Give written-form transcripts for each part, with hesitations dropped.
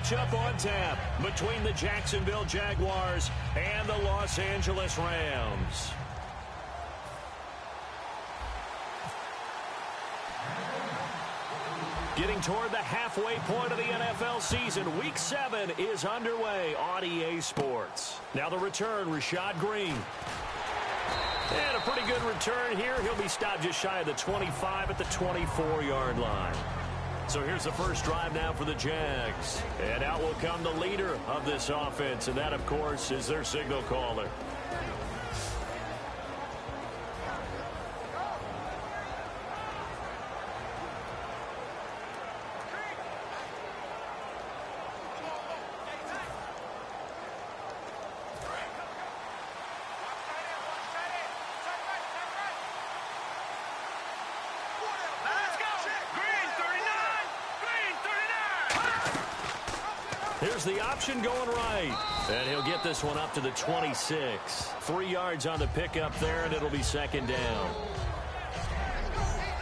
matchup on tap between the Jacksonville Jaguars and the Los Angeles Rams. Getting toward the halfway point of the NFL season, Week 7 is underway on EA Sports. Now the return, Rashad Green. And a pretty good return here. He'll be stopped just shy of the 25 at the 24-yard line. So here's the first drive now for the Jags. And out will come the leader of this offense, and that, of course, is their signal caller. Here's the option going right. And he'll get this one up to the 26. 3 yards on the pickup there, and it'll be second down.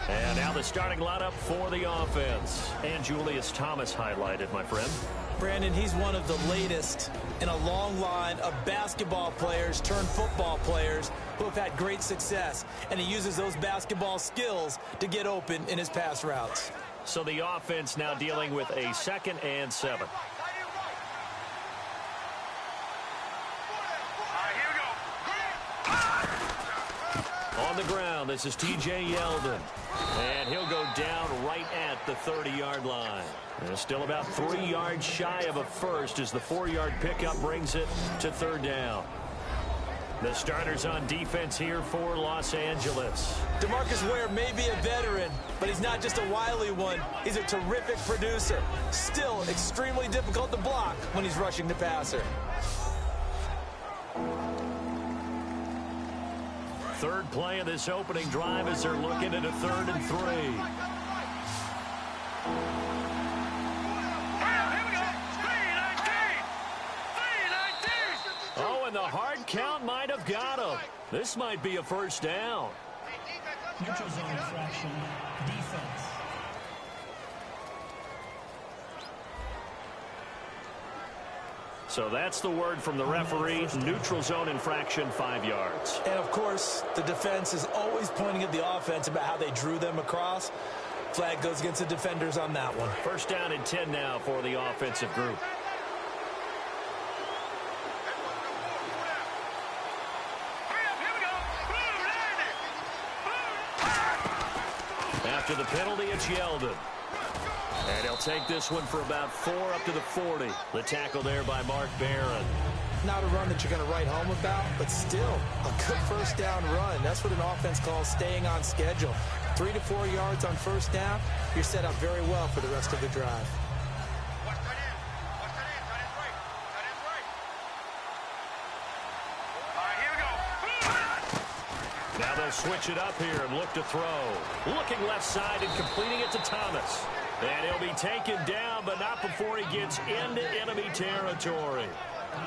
And now the starting lineup for the offense. And Julius Thomas highlighted, my friend. Brandon, he's one of the latest in a long line of basketball players turned football players who have had great success. And he uses those basketball skills to get open in his pass routes. So the offense now dealing with a 2nd and 7. On the ground, this is T.J. Yeldon. And he'll go down right at the 30-yard line. And still about 3 yards shy of a first as the 4-yard pickup brings it to third down. The starters on defense here for Los Angeles. DeMarcus Ware may be a veteran, but he's not just a wily one. He's a terrific producer. Still extremely difficult to block when he's rushing the passer. Third play of this opening drive as they're looking at a 3rd and 3. Oh, and the hard count might have got him. This might be a first down. Neutral zone infraction, defense. So that's the word from the referee. Neutral zone infraction, 5 yards. And, of course, the defense is always pointing at the offense about how they drew them across. Flag goes against the defenders on that one. First down and 10 now for the offensive group. After the penalty, it's Yeldon. And he'll take this one for about 4 up to the 40. The tackle there by Mark Barron. Not a run that you're going to write home about, but still a good first down run. That's what an offense calls staying on schedule. 3 to 4 yards on first down, you're set up very well for the rest of the drive. Now they'll switch it up here and look to throw. Looking left side and completing it to Thomas. And he'll be taken down, but not before he gets into enemy territory.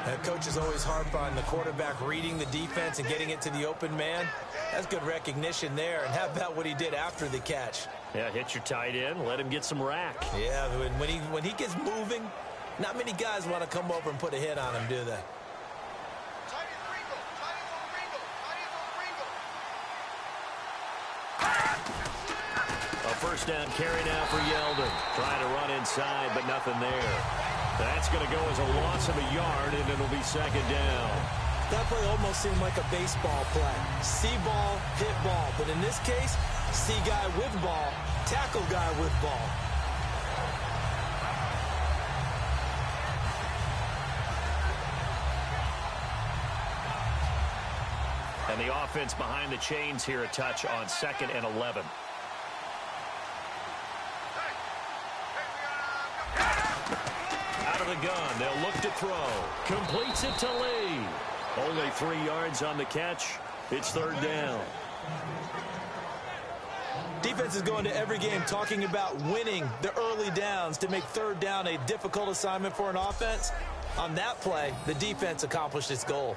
And coaches always harp on the quarterback reading the defense and getting it to the open man. That's good recognition there. And how about what he did after the catch? Yeah, hit your tight end, let him get some rack. Yeah, when he gets moving, not many guys want to come over and put a hit on him, do they? First down carry now for Yeldon. Trying to run inside, but nothing there. That's going to go as a loss of a yard, and it'll be second down. That play almost seemed like a baseball play. See ball, hit ball. But in this case, see guy with ball, tackle guy with ball. And the offense behind the chains here a touch on 2nd and 11. Out of the gun, they'll look to throw. Completes it to Lee. Only 3 yards on the catch. It's third down. Defense is going to every game talking about winning the early downs to make third down a difficult assignment for an offense. On that play, the defense accomplished its goal.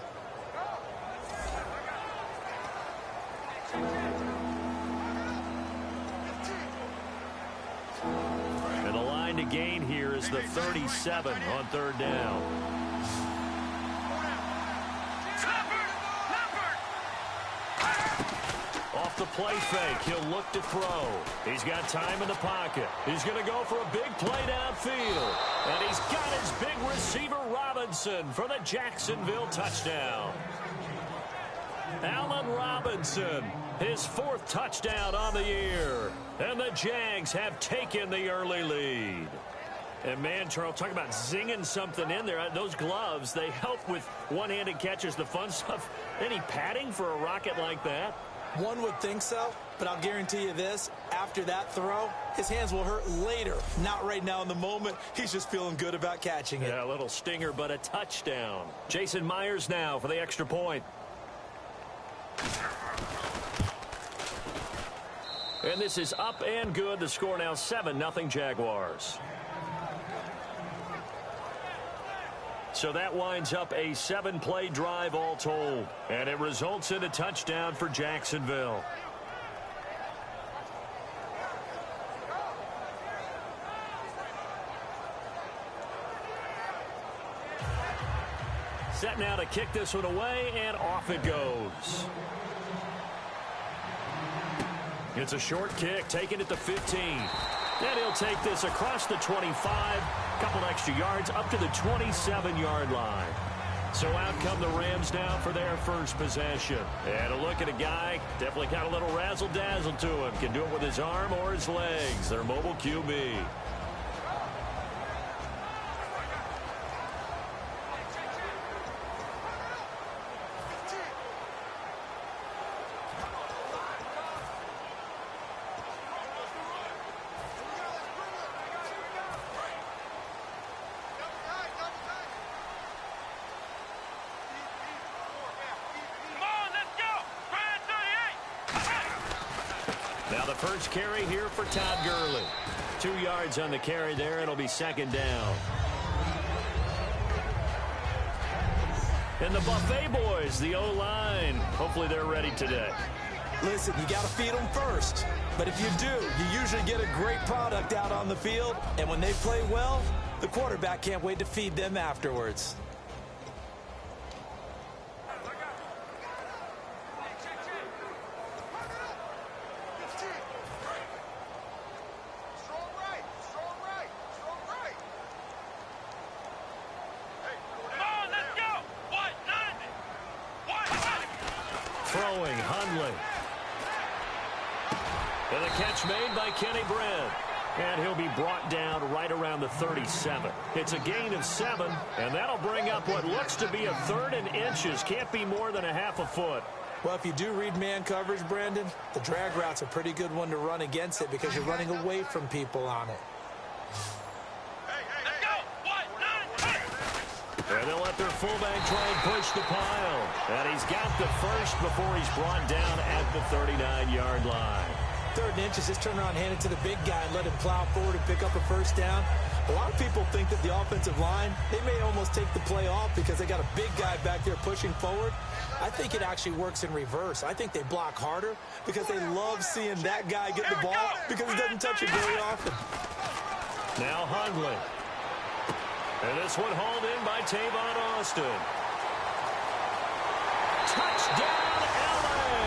And the line to gain here is gains the 37 on third down. Off the play fake, he'll look to throw. He's got time in the pocket. He's going to go for a big play downfield. And he's got his big receiver Robinson for the Jacksonville touchdown. Allen Robinson, his 4th touchdown on the year. And the Jags have taken the early lead. And man, Charles, talk about zinging something in there. Those gloves, they help with one-handed catches, the fun stuff. Any padding for a rocket like that? One would think so, but I'll guarantee you this. After that throw, his hands will hurt later. Not right now in the moment. He's just feeling good about catching it. Yeah, a little stinger, but a touchdown. Jason Myers now for the extra point. And this is up and good. The score now 7-0 Jaguars. So that winds up a 7-play drive all told. And it results in a touchdown for Jacksonville. Set now to kick this one away, and off it goes. It's a short kick, taken at the 15. And he'll take this across the 25, couple extra yards up to the 27-yard line. So out come the Rams now for their first possession. And a look at a guy, definitely got a little razzle-dazzle to him. Can do it with his arm or his legs. Their mobile QB. Now the first carry here for Todd Gurley. 2 yards on the carry there. It'll be second down. And the Buffet boys, the O-line, hopefully they're ready today. Listen, you got to feed them first. But if you do, you usually get a great product out on the field. And when they play well, the quarterback can't wait to feed them afterwards. Throwing, Hundley. And the catch made by Kenny Brent. And he'll be brought down right around the 37. It's a gain of 7, and that'll bring up what looks to be a 3rd and inches. Can't be more than a half a foot. Well, if you do read man coverage, Brandon, the drag route's a pretty good one to run against it because you're running away from people on it. And they'll let their fullback try and push the pile. And he's got the first before he's brought down at the 39-yard line. 3rd and inches, just turn around, hand it to the big guy and let him plow forward and pick up a first down. A lot of people think that the offensive line, they may almost take the play off because they got a big guy back there pushing forward. I think it actually works in reverse. I think they block harder because they love seeing that guy get the ball because he doesn't touch it very often. Now Hundley. And this one hauled in by Tavon Austin. Touchdown, LA!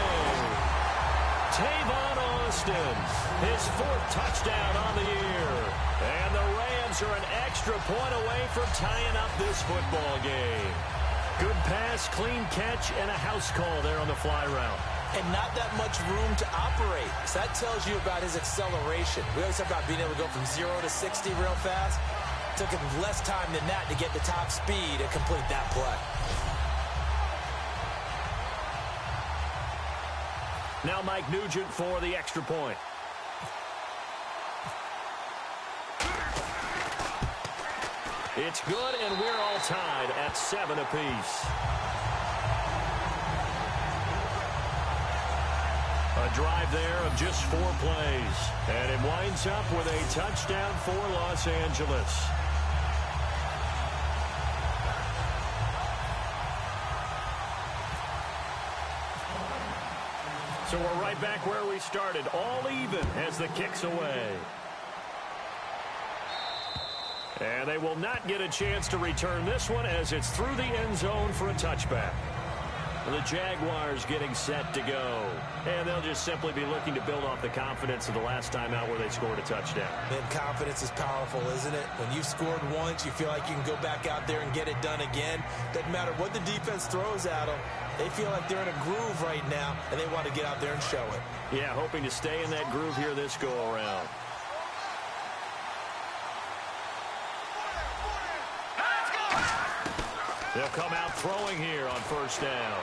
Tavon Austin, his 4th touchdown on the year. And the Rams are an extra point away from tying up this football game. Good pass, clean catch, and a house call there on the fly route. And not that much room to operate. So that tells you about his acceleration. We always talk about being able to go from 0 to 60 real fast. Took him less time than that to get the top speed and complete that play. Now Mike Nugent for the extra point. It's good, and we're all tied at 7 apiece. A drive there of just 4 plays. And it winds up with a touchdown for Los Angeles. So we're right back where we started, all even as the kick's away. And they will not get a chance to return this one as it's through the end zone for a touchback. The Jaguars getting set to go. And they'll just simply be looking to build off the confidence of the last time out where they scored a touchdown. And confidence is powerful, isn't it? When you've scored once, you feel like you can go back out there and get it done again. Doesn't matter what the defense throws at them. They feel like they're in a groove right now, and they want to get out there and show it. Yeah, hoping to stay in that groove here this go-around. They'll come out throwing here on first down.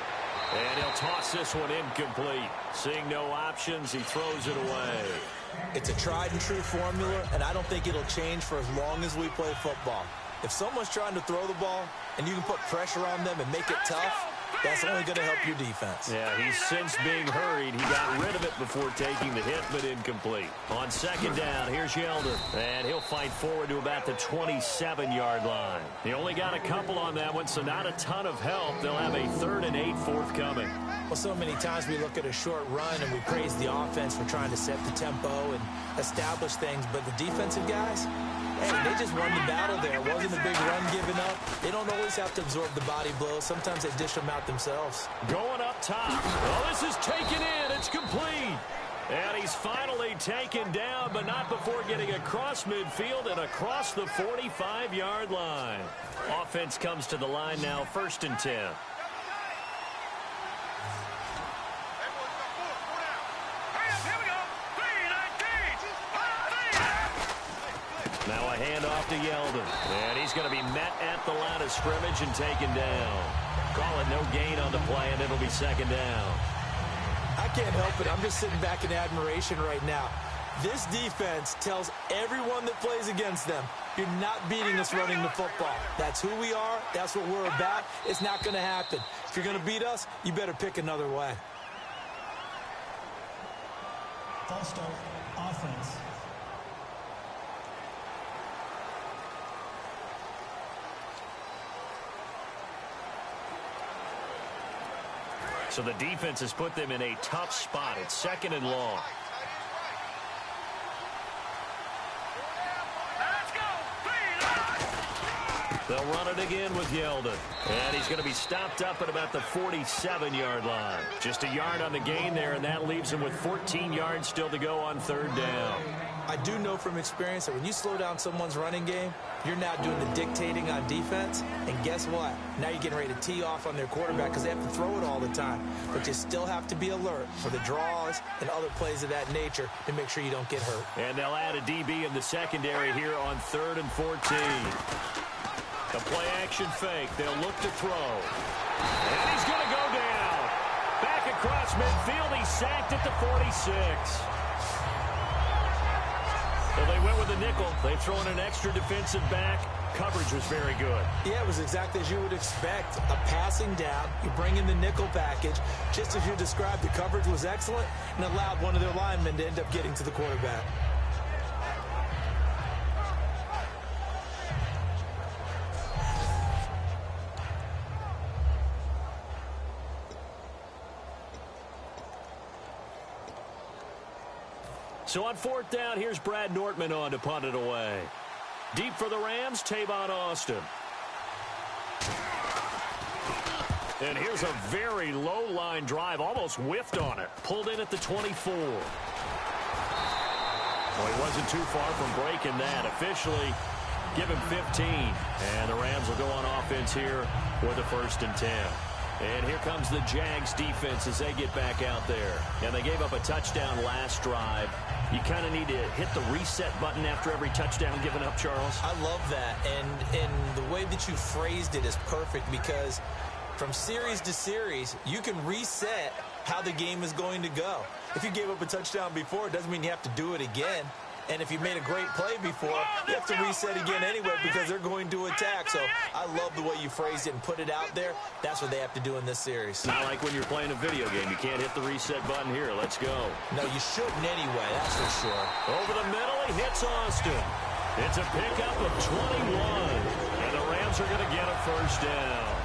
And he'll toss this one incomplete. Seeing no options, he throws it away. It's a tried-and-true formula, and I don't think it'll change for as long as we play football. If someone's trying to throw the ball and you can put pressure on them and make it tough, that's only going to help your defense. Yeah, he's since being hurried. He got rid of it before taking the hit, but incomplete. On second down, here's Yeldon. And he'll fight forward to about the 27-yard line. He only got a couple on that one, so not a ton of help. They'll have a 3rd and 8 forthcoming. Well, so many times we look at a short run and we praise the offense for trying to set the tempo and establish things, but the defensive guys, hey, they just won the battle there. It wasn't a big run given up. They don't always have to absorb the body blows. Sometimes they dish them out themselves. Going up top. Well, this is taken in. It's complete. And he's finally taken down, but not before getting across midfield and across the 45-yard line. Offense comes to the line now, 1st and 10. Now a handoff to Yeldon. And he's going to be met at the line of scrimmage and taken down. Call it no gain on the play, and it'll be 2nd down. I can't help it. I'm just sitting back in admiration right now. This defense tells everyone that plays against them, you're not beating us running the football. That's who we are. That's what we're about. It's not going to happen. If you're going to beat us, you better pick another way. False start, offense. So the defense has put them in a tough spot. It's 2nd and long. They'll run it again with Yeldon. And he's going to be stopped up at about the 47-yard line. Just a yard on the gain there, and that leaves him with 14 yards still to go on 3rd down. I do know from experience that when you slow down someone's running game, you're now doing the dictating on defense. And guess what? Now you're getting ready to tee off on their quarterback because they have to throw it all the time. But you still have to be alert for the draws and other plays of that nature to make sure you don't get hurt. And they'll add a DB in the secondary here on 3rd and 14. The play-action fake. They'll look to throw. And he's going to go down. Back across midfield. He's sacked at the 46. So they went with a nickel. They've thrown an extra defensive back. Coverage was very good. Yeah, it was exactly as you would expect. A passing down. You bring in the nickel package. Just as you described, the coverage was excellent and allowed one of their linemen to end up getting to the quarterback. So on 4th down, here's Brad Nortman on to punt it away. Deep for the Rams, Tavon Austin. And here's a very low-line drive, almost whiffed on it. Pulled in at the 24. Well, he wasn't too far from breaking that. Officially, give him 15. And the Rams will go on offense here with a 1st and 10. And here comes the Jags defense as they get back out there. And they gave up a touchdown last drive. You kind of need to hit the reset button after every touchdown given up, Charles. I love that. And the way that you phrased it is perfect because from series to series, you can reset how the game is going to go. If you gave up a touchdown before, it doesn't mean you have to do it again. And if you made a great play before, you have to reset again anyway because they're going to attack. So I love the way you phrased it and put it out there. That's what they have to do in this series. Not like when you're playing a video game. You can't hit the reset button here. Let's go. No, you shouldn't anyway, that's for sure. Over the middle, he hits Austin. It's a pickup of 21. And the Rams are going to get a 1st down.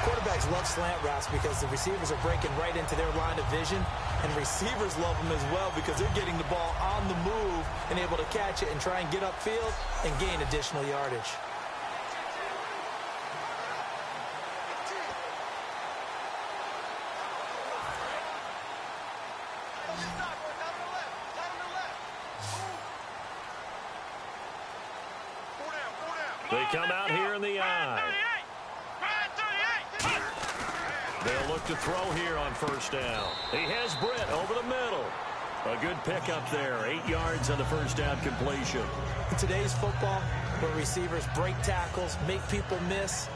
Quarterbacks love slant routes because the receivers are breaking right into their line of vision. And receivers love him as well because they're getting the ball on the move and able to catch it and try and get upfield and gain additional yardage. They come out here in the eye. They'll look to throw here on first down. He has Britt over the middle. A good pickup there. 8 yards on the first down completion. In today's football, where receivers break tackles, make people miss,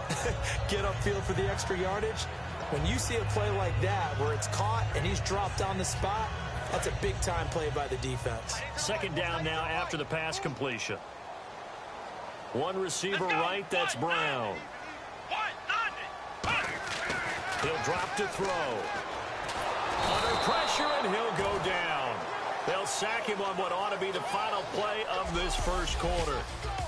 get upfield for the extra yardage, when you see a play like that where it's caught and he's dropped on the spot, that's a big-time play by the defense. Second down now after the pass completion. One receiver right, that's Brown. He'll drop to throw. Under pressure, and he'll go down. They'll sack him on what ought to be the final play of this first quarter.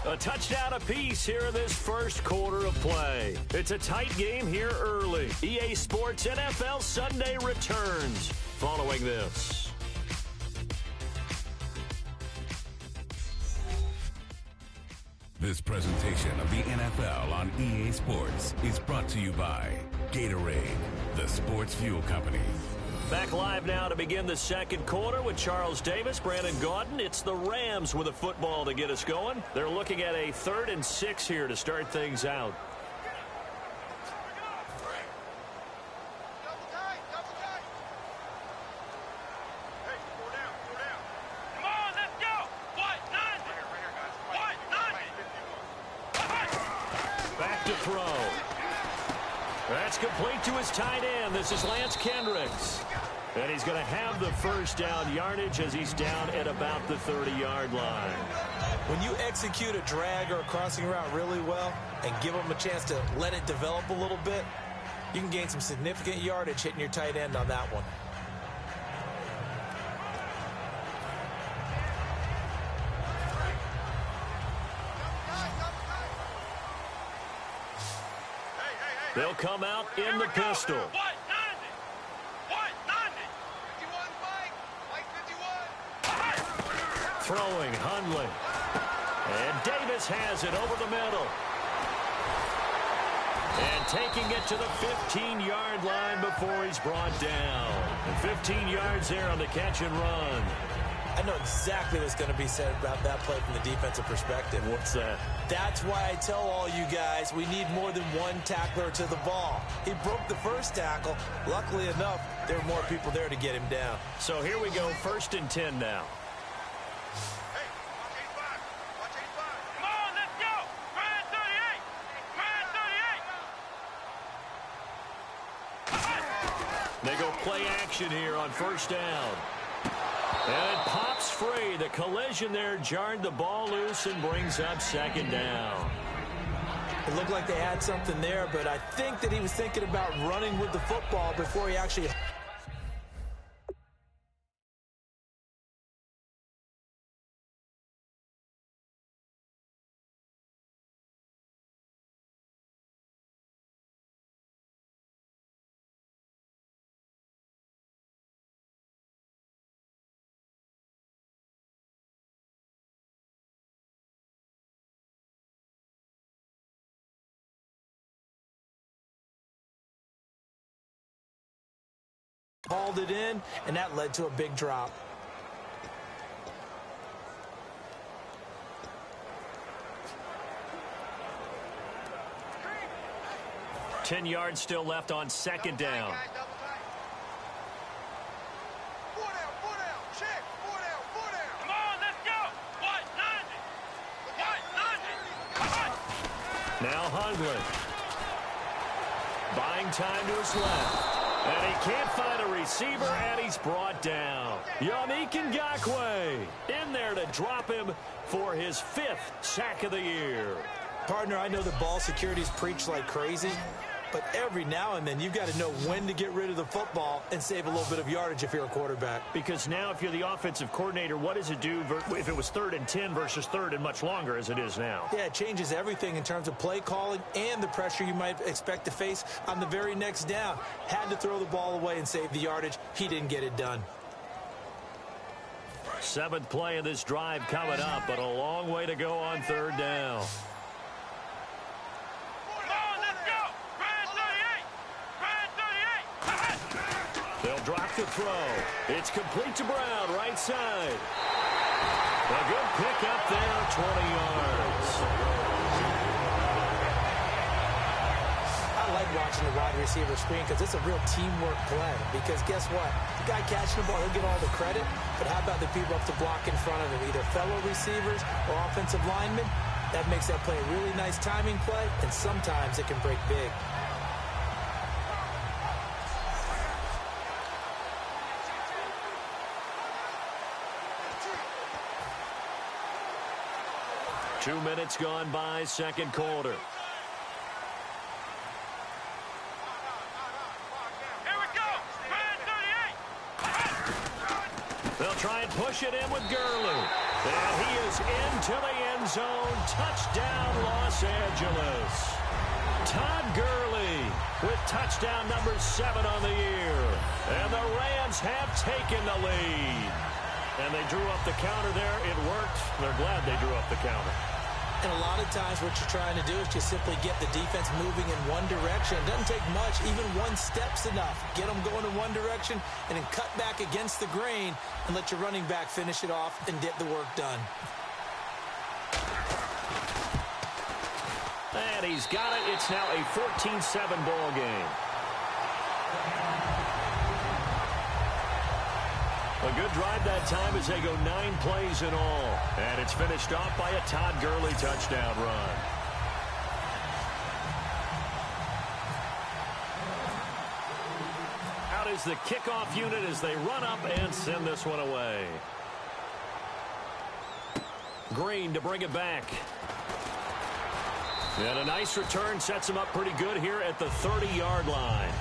A touchdown apiece here in this first quarter of play. It's a tight game here early. EA Sports NFL Sunday returns following this. This presentation of the NFL on EA Sports is brought to you by Gatorade, the sports fuel company. Back live now to begin the second quarter with Charles Davis, Brandon Gaudin. It's the Rams with a football to get us going. They're looking at a 3rd and 6 here to start things out. That's complete to his tight end. This is Lance Kendricks. And he's going to have the first down yardage as he's down at about the 30-yard line. When you execute a drag or a crossing route really well and give them a chance to let it develop a little bit, you can gain some significant yardage hitting your tight end on that one. They'll come out in the pistol. Throwing, Hundley. And Davis has it over the middle. And taking it to the 15-yard line before he's brought down. And 15 yards there on the catch and run. I know exactly what's going to be said about that play from the defensive perspective. What's that? That's why I tell all you guys we need more than one tackler to the ball. He broke the first tackle. Luckily enough, there were more people there to get him down. So here we go, 1st and 10 now. Come on, let's go. Ryan 38. They go play action here on first down. And it pops free. The collision there jarred the ball loose and brings up second down. It looked like they had something there, but I think that he was thinking about running with the football before he actually... hauled it in, and that led to a big drop. Ten yards still left on second down. Now Hundley. Buying time to his left. And he can't find a receiver, and he's brought down. Yannick Ngakoue in there to drop him for his 5th sack of the year. Partner, I know the ball security is preached like crazy, But every now and then, you've got to know when to get rid of the football and save a little bit of yardage if you're a quarterback. Because now if you're the offensive coordinator, what does it do if it was 3rd and 10 versus 3rd and much longer as it is now? Yeah, it changes everything in terms of play calling and the pressure you might expect to face on the very next down. Had to throw the ball away and save the yardage. He didn't get it done. 7th play of this drive coming up, but a long way to go on 3rd down. They'll drop the throw. It's complete to Brown, right side. A good pick up there, 20 yards. I like watching the wide receiver screen because it's a real teamwork play. Because guess what? The guy catching the ball, he'll get all the credit. But how about the people up to block in front of him, either fellow receivers or offensive linemen? That makes that play a really nice timing play, and sometimes it can break big. Two minutes gone by, second quarter. Here we go. They'll try and push it in with Gurley. And he is into the end zone. Touchdown, Los Angeles. Todd Gurley with touchdown number 7 on the year. And the Rams have taken the lead. And they drew up the counter there. It worked. They're glad they drew up the counter. And a lot of times what you're trying to do is just simply get the defense moving in one direction. It doesn't take much. Even one step's enough. Get them going in one direction and then cut back against the grain and let your running back finish it off and get the work done. And he's got it. It's now a 14-7 ball game. A good drive that time as they go 9 plays in all. And it's finished off by a Todd Gurley touchdown run. Out is the kickoff unit as they run up and send this one away. Green to bring it back. And a nice return sets him up pretty good here at the 30-yard line.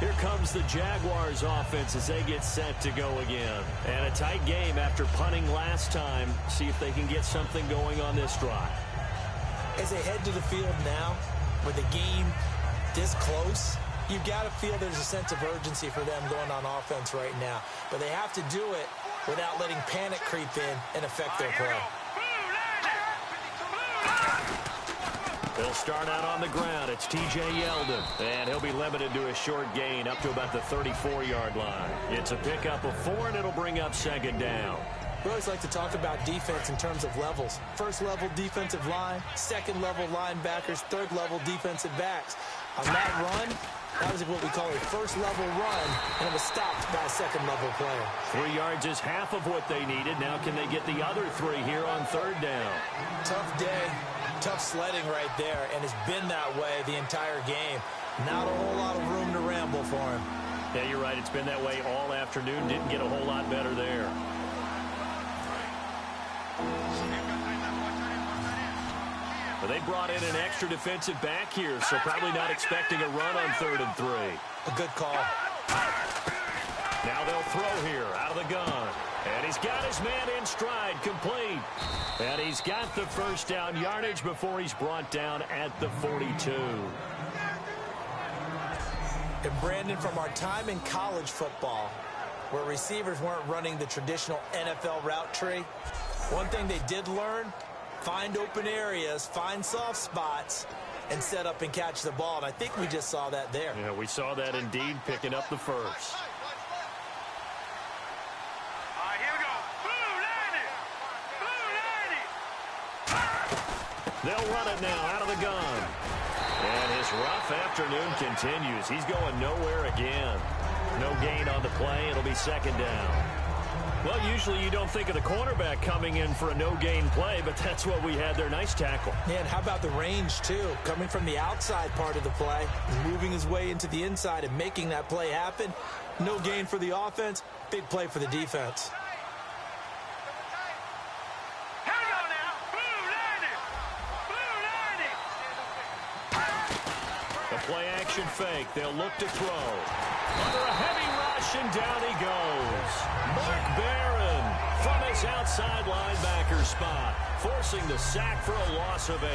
Here comes the Jaguars offense as they get set to go again. And a tight game after punting last time. See if they can get something going on this drive. As they head to the field now, with the game this close, you've got to feel there's a sense of urgency for them going on offense right now. But they have to do it without letting panic creep in and affect their play. They'll start out on the ground. It's T.J. Yeldon, and he'll be limited to a short gain up to about the 34-yard line. It's a pickup of 4, and it'll bring up second down. We always like to talk about defense in terms of levels. First-level defensive line, second-level linebackers, third-level defensive backs. On that run, that was what we call a first-level run, and it was stopped by a second-level player. 3 yards is half of what they needed. Now can they get the other 3 here on third down? Tough day. Tough sledding right there, and it's been that way the entire game. Not a whole lot of room to ramble for him. Yeah, you're right. It's been that way all afternoon. Didn't get a whole lot better there. But they brought in an extra defensive back here, so probably not expecting a run on 3rd and 3. A good call. Now they'll throw here out of the gun. And he's got his man in stride, complete. And he's got the first down yardage before he's brought down at the 42. And Brandon, from our time in college football, where receivers weren't running the traditional NFL route tree, one thing they did learn, find open areas, find soft spots, and set up and catch the ball. And I think we just saw that there. Yeah, we saw that indeed, picking up the first. They'll run it now out of the gun. And his rough afternoon continues. He's going nowhere again. No gain on the play. It'll be second down. Well, usually you don't think of the cornerback coming in for a no-gain play, but that's what we had there. Nice tackle. Yeah, and how about the range, too? Coming from the outside part of the play, moving his way into the inside and making that play happen. No gain for the offense, big play for the defense. Play-action fake. They'll look to throw. Under a heavy rush, and down he goes. Mark Barron from his outside linebacker spot, forcing the sack for a loss of 8.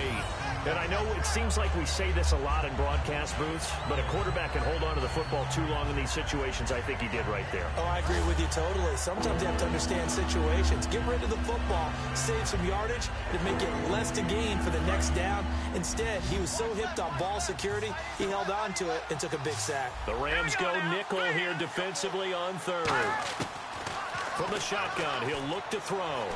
And I know it seems like we say this a lot in broadcast booths, but a quarterback can hold on to the football too long in these situations. I think he did right there. Oh, I agree with you totally. Sometimes you have to understand situations. Get rid of the football, save some yardage, to make it less to gain for the next down. Instead, he was so hipped on ball security, he held on to it and took a big sack. The Rams go nickel here defensively on third. From the shotgun, he'll look to throw.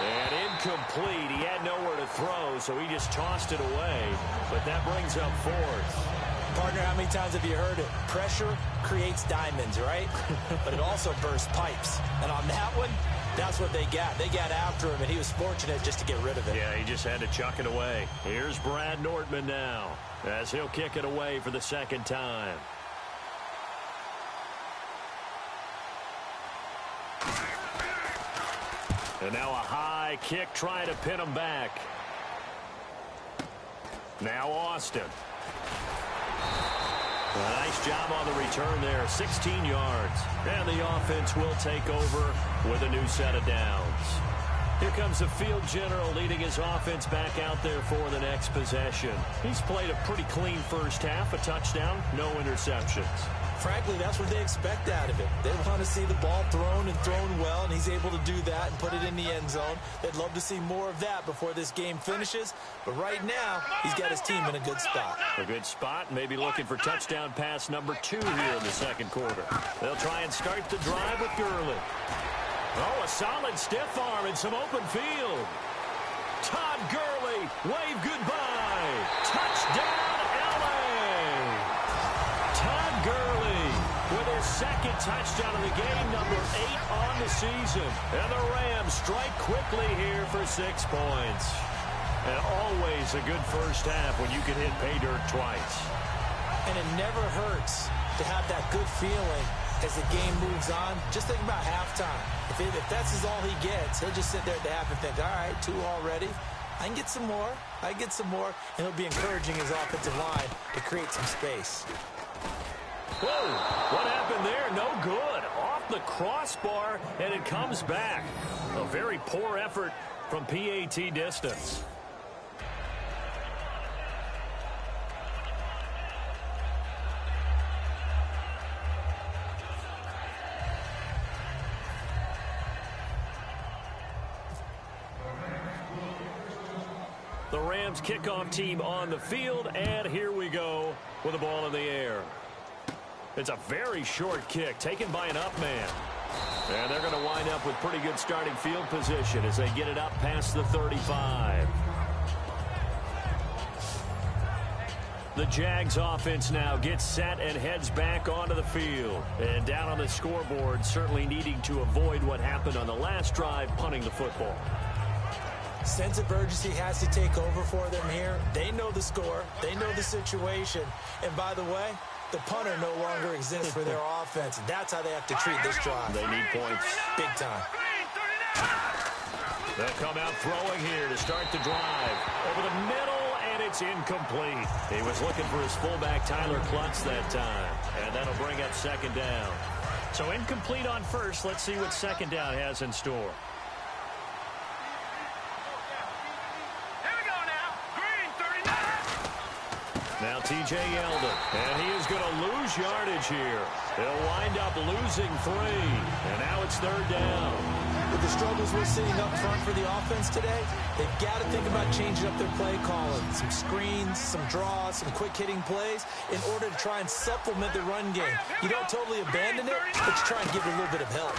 And incomplete. He had nowhere to throw, so he just tossed it away. But that brings up 4th. Partner, how many times have you heard it? Pressure creates diamonds, right? But it also bursts pipes. And on that one, that's what they got. They got after him, and he was fortunate just to get rid of it. Yeah, he just had to chuck it away. Here's Brad Nortman now, as he'll kick it away for the second time. And now a high kick trying to pin him back. Now Austin. A nice job on the return there, 16 yards. And the offense will take over with a new set of downs. Here comes the field general leading his offense back out there for the next possession. He's played a pretty clean first half, a touchdown, no interceptions. Frankly, that's what they expect out of him. They want to see the ball thrown and thrown well, and he's able to do that and put it in the end zone. They'd love to see more of that before this game finishes. But right now, he's got his team in a good spot. A good spot, maybe looking for touchdown pass number 2 here in the second quarter. They'll try and start the drive with Gurley. Oh, a solid stiff arm and some open field. Todd Gurley, wave goodbye. Touchdown, L.A. Todd Gurley with his second touchdown of the game, number 8 on the season. And the Rams strike quickly here for 6 points. And always a good first half when you can hit pay dirt twice. And it never hurts to have that good feeling as the game moves on. Just think about halftime. If that's all he gets, he'll just sit there at the half and think, all right, 2 already. I can get some more. I get some more. And he'll be encouraging his offensive line to create some space. Whoa, what happened there? No good. Off the crossbar, and it comes back. A very poor effort from PAT distance. The Rams kickoff team on the field, and here we go with the ball in the air. It's a very short kick taken by an up man. And they're going to wind up with pretty good starting field position as they get it up past the 35. The Jags offense now gets set and heads back onto the field. And down on the scoreboard, certainly needing to avoid what happened on the last drive, punting the football. Sense of urgency has to take over for them here. They know the score. They know the situation. And by the way, the punter no longer exists for their offense. And that's how they have to treat this drive. They need points. Big time. They'll come out throwing here to start the drive. Over the middle, and it's incomplete. He was looking for his fullback, Tyler Klutz, that time. And that'll bring up second down. So incomplete on first. Let's see what second down has in store. Now T.J. Yeldon, and he is going to lose yardage here. They'll wind up losing 3, and now it's third down. With the struggles we're seeing up front for the offense today, they've got to think about changing up their play calling. Some screens, some draws, some quick-hitting plays in order to try and supplement the run game. You don't totally abandon it, but you try and give it a little bit of help.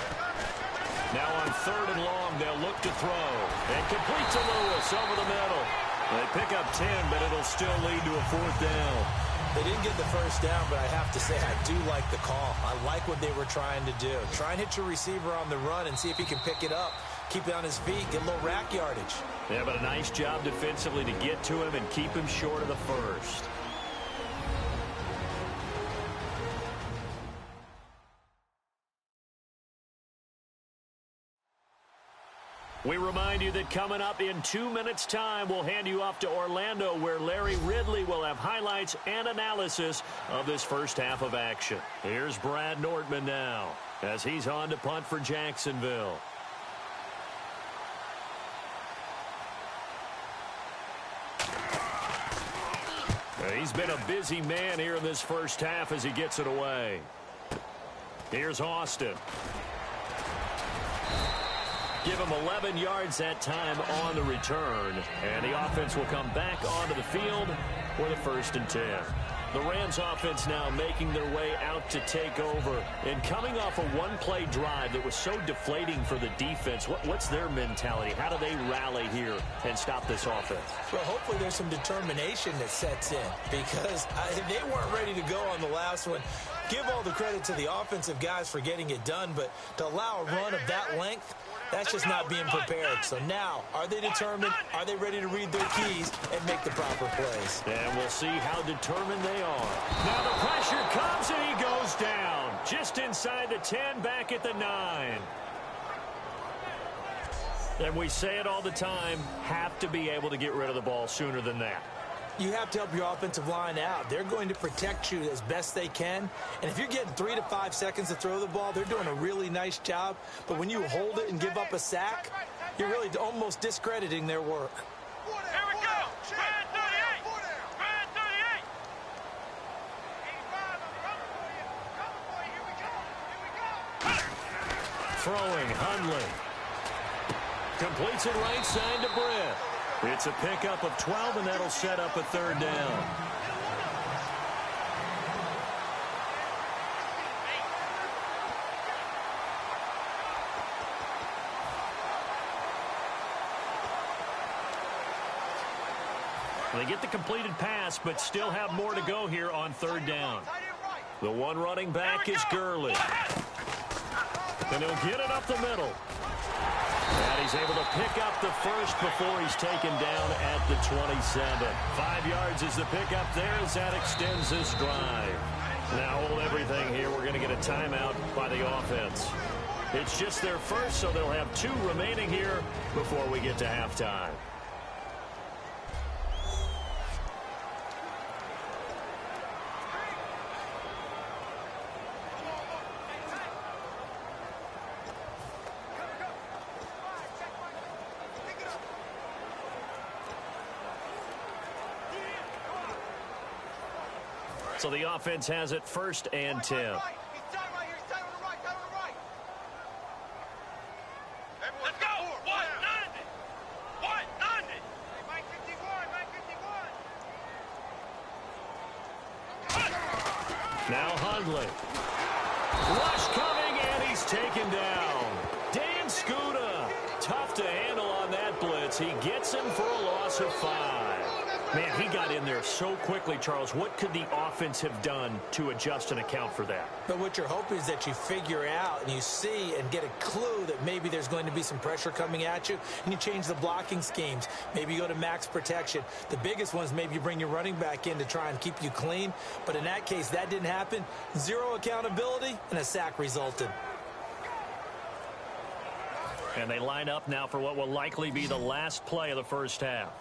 Now on third and long, they'll look to throw. And complete to Lewis over the middle. They pick up 10, but it'll still lead to a fourth down. They didn't get the first down, but I have to say I do like the call. I like what they were trying to do. Try and hit your receiver on the run and see if he can pick it up. Keep it on his feet, get a little rack yardage. Yeah, but a nice job defensively to get to him and keep him short of the first. We remind remind you that coming up in 2 minutes' time, we'll hand you off to Orlando, where Larry Ridley will have highlights and analysis of this first half of action. Here's Brad Nordman now, as he's on to punt for Jacksonville. He's been a busy man here in this first half as he gets it away. Here's Austin. Give him 11 yards that time on the return. And the offense will come back onto the field for the 1st and 10. The Rams offense now making their way out to take over. And coming off a one-play drive that was so deflating for the defense, what's their mentality? How do they rally here and stop this offense? Well, hopefully there's some determination that sets in, because they weren't ready to go on the last one. Give all the credit to the offensive guys for getting it done, but to allow a run of that length, that's just not being prepared. So now, are they determined? Are they ready to read their keys and make the proper plays? And we'll see how determined they are. Now the pressure comes and he goes down. Just inside the 10, back at the 9. And we say it all the time, have to be able to get rid of the ball sooner than that. You have to help your offensive line out. They're going to protect you as best they can. And if you're getting 3 to 5 seconds to throw the ball, they're doing a really nice job. But when you hold it and give up a sack, you're really almost discrediting their work. Here we go. Brad 38. Brad 38. 85. I'm coming for you. Here we go. Here we go. Throwing, Hundley. Completes it right side to Britt. It's a pickup of 12, and that'll set up a 3rd down. They get the completed pass, but still have more to go here on 3rd down. The one running back is Gurley. And he'll get it up the middle. And he's able to pick up the first before he's taken down at the 27. 5 yards is the pickup there as that extends this drive. Now hold everything here. We're going to get a timeout by the offense. It's just their first, so they'll have 2 remaining here before we get to halftime. So the offense has it 1st and 10. Let's go. 190. 190. Mike 51. Mike 51. Now Hundley. Rush coming, and he's taken down. Dan Scuda. Tough to handle on that blitz. He gets him for a loss of 5. Man, he got in there so quickly, Charles. What could the offense have done to adjust and account for that? But what you're hoping is that you figure out and you see and get a clue that maybe there's going to be some pressure coming at you, and you change the blocking schemes. Maybe you go to max protection. The biggest one is maybe you bring your running back in to try and keep you clean. But in that case, that didn't happen. 0 accountability, and a sack resulted. And they line up now for what will likely be the last play of the first half.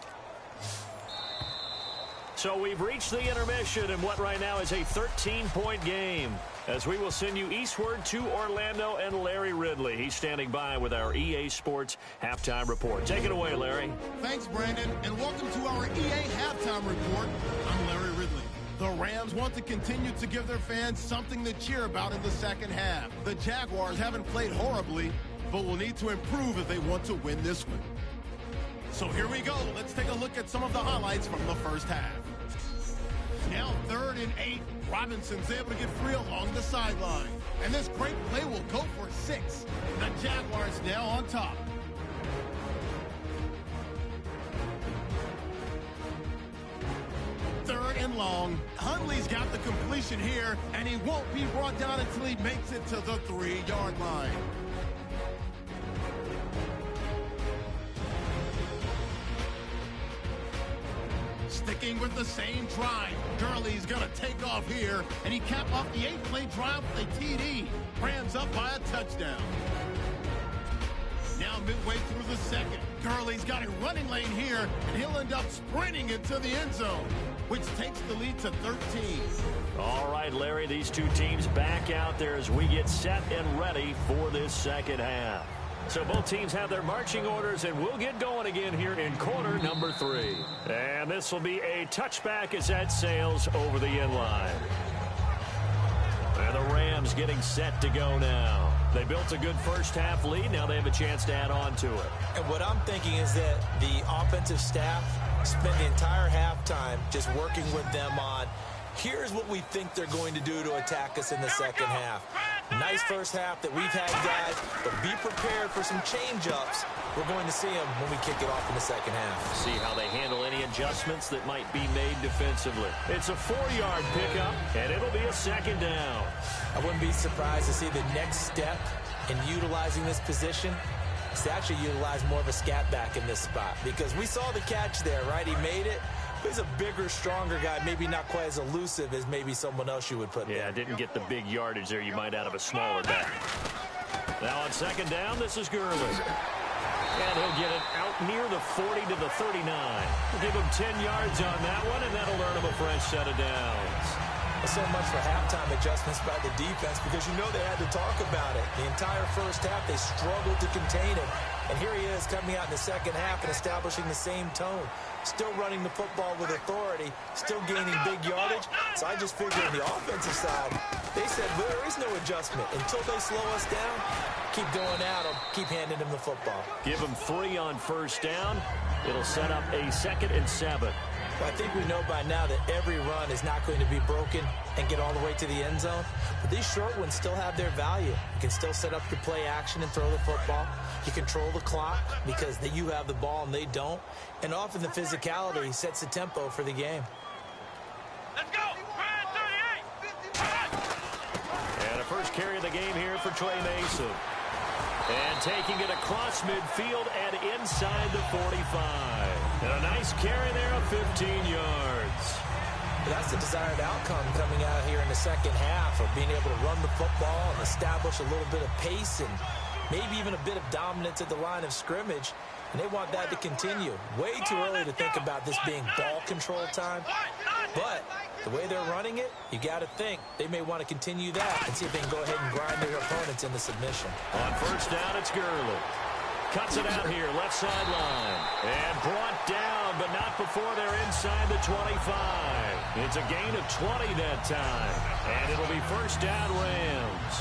So we've reached the intermission in what right now is a 13-point game, as we will send you eastward to Orlando and Larry Ridley. He's standing by with our EA Sports Halftime Report. Take it away, Larry. Thanks, Brandon, and welcome to our EA Halftime Report. I'm Larry Ridley. The Rams want to continue to give their fans something to cheer about in the second half. The Jaguars haven't played horribly, but will need to improve if they want to win this one. So here we go. Let's take a look at some of the highlights from the first half. Now 3rd and 8. Robinson's able to get free along the sideline. And this great play will go for 6. The Jaguars now on top. 3rd and long. Hundley's got the completion here, and he won't be brought down until he makes it to the 3-yard line. Sticking with the same drive, Gurley's going to take off here, and he capped off the 8-play drive with a TD. Rams up by a touchdown. Now now midway through the second. Gurley's got a running lane here, and he'll end up sprinting into the end zone, which takes the lead to 13. All right, Larry, these two teams back out there as we get set and ready for this second half. So both teams have their marching orders, and we'll get going again here in quarter number 3. And this will be a touchback as that sails over the end line. And the Rams getting set to go now. They built a good first half lead. Now they have a chance to add on to it. And what I'm thinking is that the offensive staff spent the entire halftime just working with them on, here's what we think they're going to do to attack us in the second half. Nice first half that we've had, guys, but be prepared for some change-ups. We're going to see them when we kick it off in the second half. See how they handle any adjustments that might be made defensively. It's a 4-yard pickup, and it'll be a second down. I wouldn't be surprised to see the next step in utilizing this position is to actually utilize more of a scat back in this spot, because we saw the catch there, right? He made it. He's a bigger, stronger guy, maybe not quite as elusive as maybe someone else you would put there. Yeah, didn't get the big yardage there you might out of a smaller back. Now on second down, this is Gurley. And he'll get it out near the 40 to the 39. We'll give him 10 yards on that one, and that'll earn him a fresh set of downs. So much for halftime adjustments by the defense, because you know they had to talk about it. The entire first half, they struggled to contain it. And here he is coming out in the second half and establishing the same tone. Still running the football with authority, still gaining big yardage. So I just figured on the offensive side, they said, well, there is no adjustment. Until they slow us down, keep going at them, keep handing them the football. Give them 3 on first down. It'll set up a 2nd and 7. Well, I think we know by now that every run is not going to be broken and get all the way to the end zone. But these short ones still have their value. You can still set up your play action and throw the football. You control the clock because you have the ball and they don't. And often the physicality sets the tempo for the game. Let's go! 38! And a first carry of the game here for Trey Mason. And taking it across midfield and inside the 45. And a nice carry there of 15 yards. That's the desired outcome coming out here in the second half, of being able to run the football and establish a little bit of pace and maybe even a bit of dominance at the line of scrimmage. And they want that to continue. Way too early to think about this being ball control time. But the way they're running it, you got to think they may want to continue that and see if they can go ahead and grind their opponents into submission. On first down, it's Gurley. Cuts it out here, left sideline. And brought down, but not before they're inside the 25. It's a gain of 20 that time. And it'll be first down, Rams.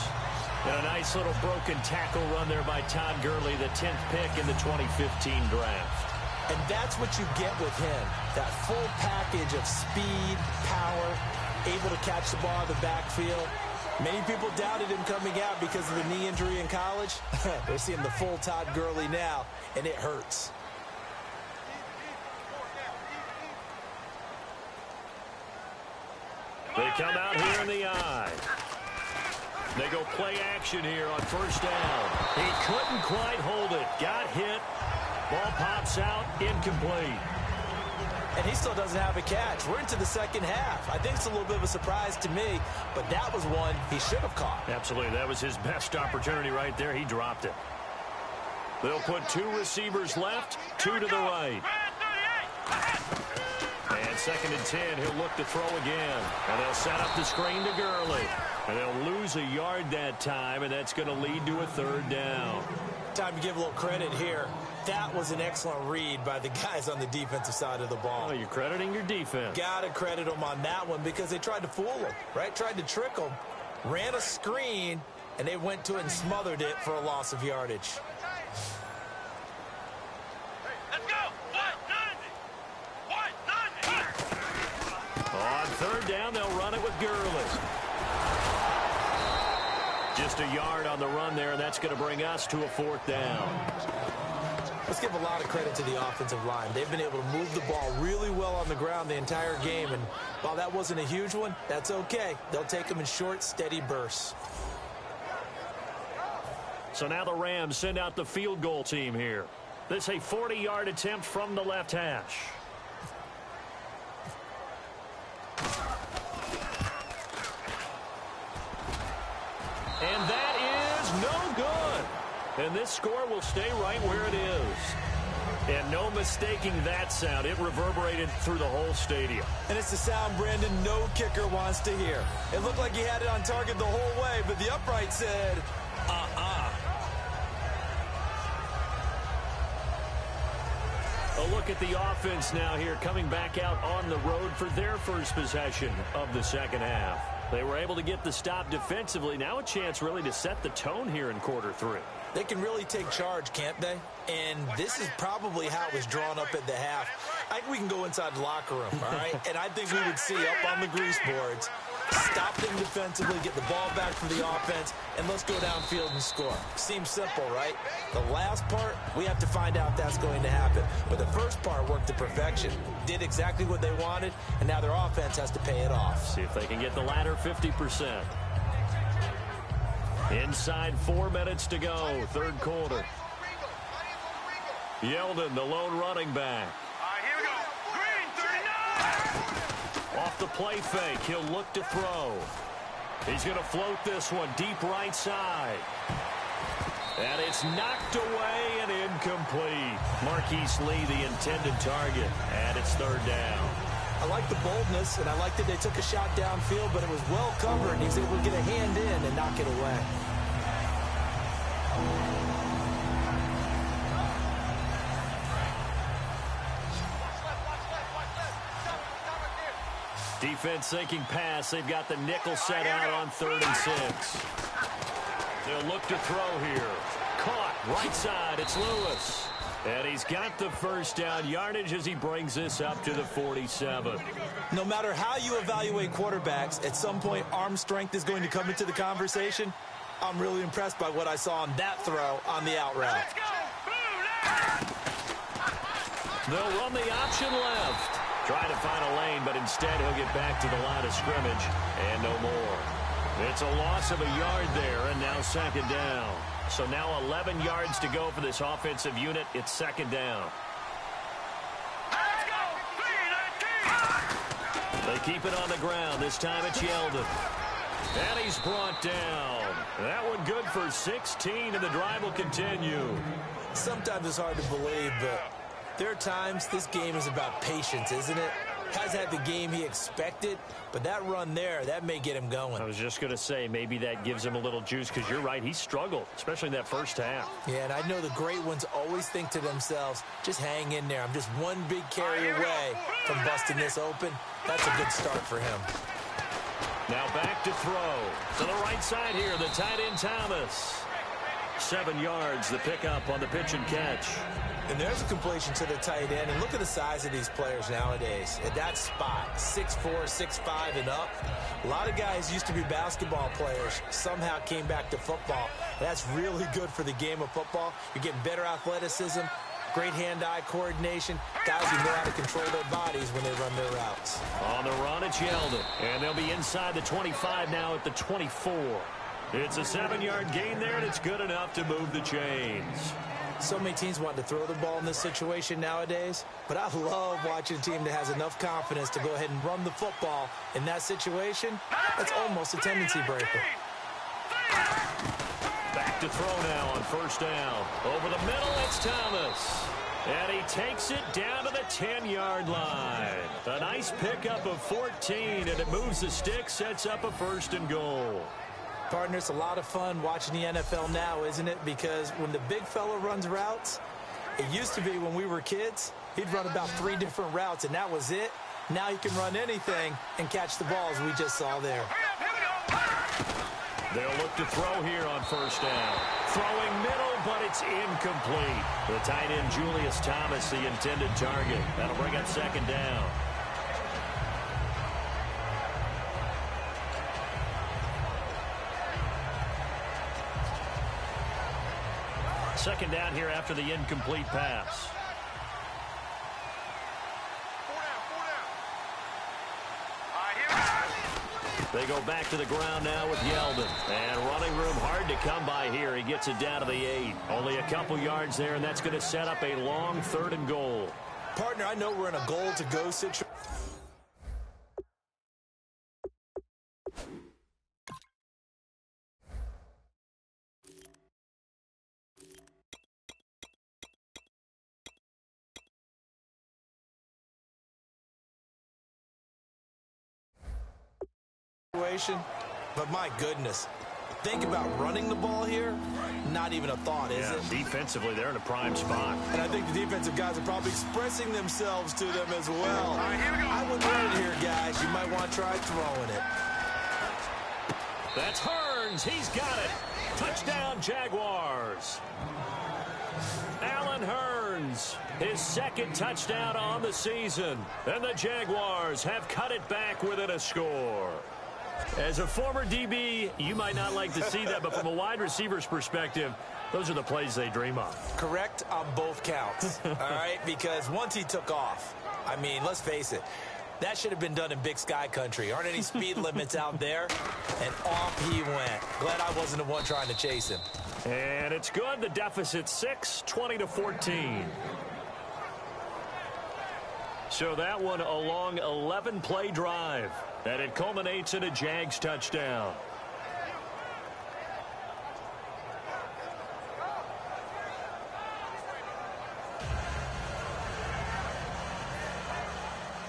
And a nice little broken tackle run there by Todd Gurley, the 10th pick in the 2015 draft. And that's what you get with him. That full package of speed, power, able to catch the ball in the backfield. Many people doubted him coming out because of the knee injury in college. We're seeing the full Todd Gurley now, and it hurts. They come out here in the eye. They go play action here on first down. He couldn't quite hold it. Got hit. Ball pops out, incomplete. And he still doesn't have a catch. We're into the second half. I think it's a little bit of a surprise to me, but that was one he should have caught. Absolutely. That was his best opportunity right there. He dropped it. They'll put 2 receivers left, 2 to the right. And 2nd and 10, he'll look to throw again. And they'll set up the screen to Gurley. And they'll lose a yard that time, and that's going to lead to a 3rd down. Time to give a little credit here. That was an excellent read by the guys on the defensive side of the ball. Oh, you're crediting your defense. Got to credit them on that one because they tried to fool him, right? Tried to trick him, ran a screen, and they went to it and smothered it for a loss of yardage. Let's go! 190! On 3rd down, they'll run it with Gurley. Just a yard on the run there, and that's going to bring us to a 4th down. Let's give a lot of credit to the offensive line. They've been able to move the ball really well on the ground the entire game, and while that wasn't a huge one, that's okay. They'll take them in short, steady bursts. So now the Rams send out the field goal team here. This is a 40-yard attempt from the left hash. And that is no good. And this score will stay right where it is. And no mistaking that sound. It reverberated through the whole stadium. And it's the sound, Brandon, no kicker wants to hear. It looked like he had it on target the whole way, but the upright said, A look at the offense now here, coming back out on the road for their first possession of the second half. They were able to get the stop defensively. Now a chance really to set the tone here in quarter three. They can really take charge, can't they? And this is probably how it was drawn up at the half. I think we can go inside the locker room, all right? And I think we would see up on the grease boards, stop them defensively, get the ball back for the offense, and let's go downfield and score. Seems simple, right? The last part, we have to find out if that's going to happen. But the first part worked to perfection. Did exactly what they wanted, and now their offense has to pay it off. See if they can get the latter 50%. Inside 4 minutes to go, third quarter. Yeldon, the lone running back. Here we go. Green, 39. Off the play fake, he'll look to throw. He's going to float this one deep right side. And it's knocked away and incomplete. Marquise Lee, the intended target, and it's third down. I like the boldness, and I like that they took a shot downfield, but it was well covered, and he was able to get a hand in and knock it away. Defense sinking pass. They've got the nickel set out on 3rd and 6. They'll look to throw here. Caught right side. It's Lewis. And he's got the first down yardage as he brings this up to the 47. No matter how you evaluate quarterbacks, at some point arm strength is going to come into the conversation. I'm really impressed by what I saw on that throw on the out route. They'll run the option left. Trying to find a lane, but instead he'll get back to the line of scrimmage and no more. It's a loss of a yard there, and now second down. So now 11 yards to go for this offensive unit. It's second down. They keep it on the ground. This time it's Yeldon. And he's brought down. That one good for 16, and the drive will continue. Sometimes it's hard to believe, but there are times this game is about patience, isn't it? Hasn't had the game he expected, but that run there, that may get him going. I was just going to say, maybe that gives him a little juice, because you're right, he struggled, especially in that first half. Yeah, and I know the great ones always think to themselves, just hang in there. I'm just one big carry away from busting this open. That's a good start for him. Now back to throw. To the right side here, the tight end Thomas. 7 yards, the pickup on the pitch and catch. And there's a completion to the tight end. And look at the size of these players nowadays. At that spot, 6'4", 6'5", and up. A lot of guys used to be basketball players, somehow came back to football. That's really good for the game of football. You're getting better athleticism, great hand-eye coordination. Guys who know how to control their bodies when they run their routes. On the run, it's Yeldon. And they'll be inside the 25 now at the 24. It's a 7-yard gain there, and it's good enough to move the chains. So many teams want to throw the ball in this situation nowadays, but I love watching a team that has enough confidence to go ahead and run the football. In that situation, that's almost a tendency breaker. Back to throw now on first down. Over the middle, it's Thomas. And he takes it down to the 10-yard line. A nice pickup of 14, and it moves the stick, sets up a 1st and goal. Partner, it's a lot of fun watching the NFL now, isn't it? Because when the big fella runs routes, it used to be when we were kids, he'd run about 3 different routes, and that was it. Now he can run anything and catch the balls we just saw there. They'll look to throw here on first down. Throwing middle, but it's incomplete. The tight end, Julius Thomas, the intended target. That'll bring up second down. Second down here after the incomplete pass. They go back to the ground now with Yeldon. And running room hard to come by here. He gets it down to the 8. Only a couple yards there, and that's going to set up a long 3rd and goal. Partner, I know we're in a goal-to-go situation. situation, but my goodness. Think about running the ball here. Not even a thought, is it? Defensively, they're in a prime spot. And I think the defensive guys are probably expressing themselves to them as well. All right, here we go. I wouldn't run it here, guys. You might want to try throwing it. That's Hearns. He's got it. Touchdown, Jaguars. Allen Hearns, his second touchdown on the season. And the Jaguars have cut it back within a score. As a former DB, you might not like to see that, but from a wide receiver's perspective, those are the plays they dream of. Correct on both counts, all right? Because once he took off, I mean, let's face it, that should have been done in Big Sky country. Aren't any speed limits out there? And off he went. Glad I wasn't the one trying to chase him. And it's good. The deficit's 6, 20-14. So that one a long 11-play drive. And it culminates in a Jags touchdown.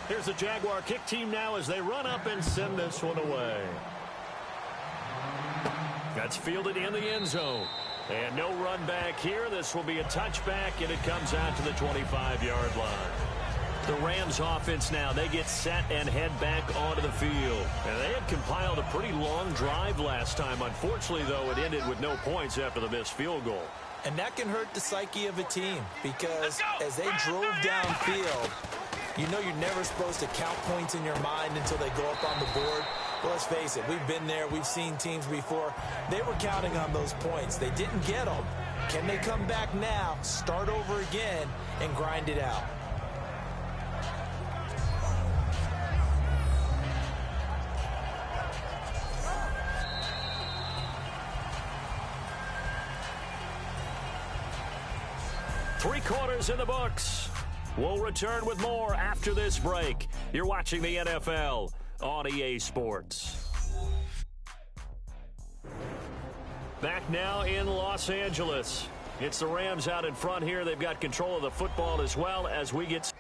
Here's the Jaguar kick team now as they run up and send this one away. That's fielded in the end zone. And no run back here. This will be a touchback, and it comes out to the 25-yard line. The Rams offense now, they get set and head back onto the field. And they had compiled a pretty long drive last time. Unfortunately, though, it ended with no points after the missed field goal. And that can hurt the psyche of a team because as they drove downfield, you know you're never supposed to count points in your mind until they go up on the board. Well, let's face it, we've been there. We've seen teams before. They were counting on those points. They didn't get them. Can they come back now, start over again, and grind it out? Three quarters in the books. We'll return with more after this break. You're watching the NFL on EA Sports. Back now in Los Angeles. It's the Rams out in front here. They've got control of the football as well as we get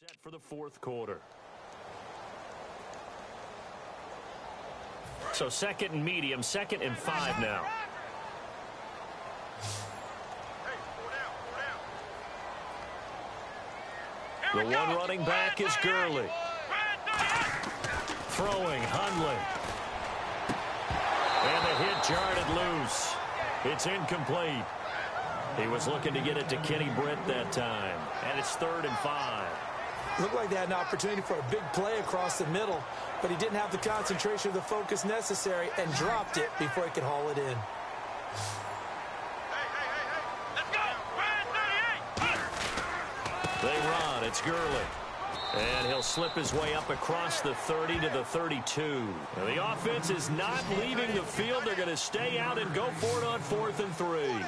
Set for the fourth quarter. So second and medium, 2nd and 5 now. The one running back is Gurley. Throwing, Hundley. And the hit jarred loose. It's incomplete. He was looking to get it to Kenny Britt that time. And it's 3rd and 5. Looked like they had an opportunity for a big play across the middle, but he didn't have the concentration or the focus necessary and dropped it before he could haul it in. They run. It's Gurley. And he'll slip his way up across the 30 to the 32. Now, the offense is not leaving the field. They're going to stay out and go for it on 4th and 3.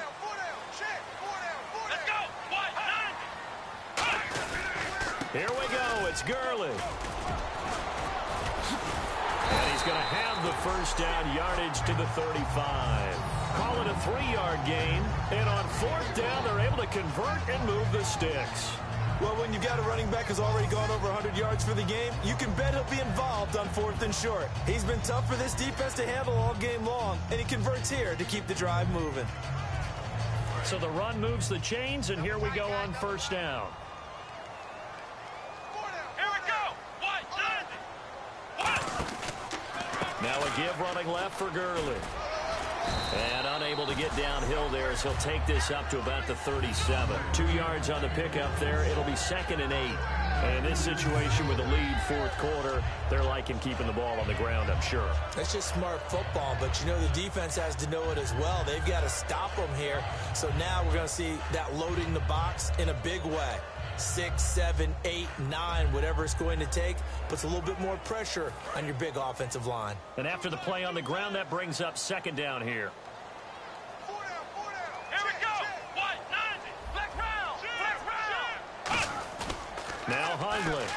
Here we go. It's Gurley. And he's going to have the first down, yardage to the 35. Call it a 3-yard gain. And on 4th down, they're able to convert and move the sticks. Well, when you've got a running back who's already gone over 100 yards for the game, you can bet he'll be involved on 4th and short. He's been tough for this defense to handle all game long, and he converts here to keep the drive moving. So the run moves the chains, and here we go on 1st down. Now a give running left for Gurley. And unable to get downhill there as he'll take this up to about the 37. 2 yards on the pickup there. It'll be 2nd and 8. And in this situation with the lead 4th quarter, they're liking keeping the ball on the ground, I'm sure. That's just smart football, but you know the defense has to know it as well. They've got to stop them here. So now we're going to see that loading the box in a big way. 6, 7, 8, 9, whatever it's going to take, puts a little bit more pressure on your big offensive line. And after the play on the ground, that brings up 2nd down here. Here we go. 190. Black round. Now Hundley.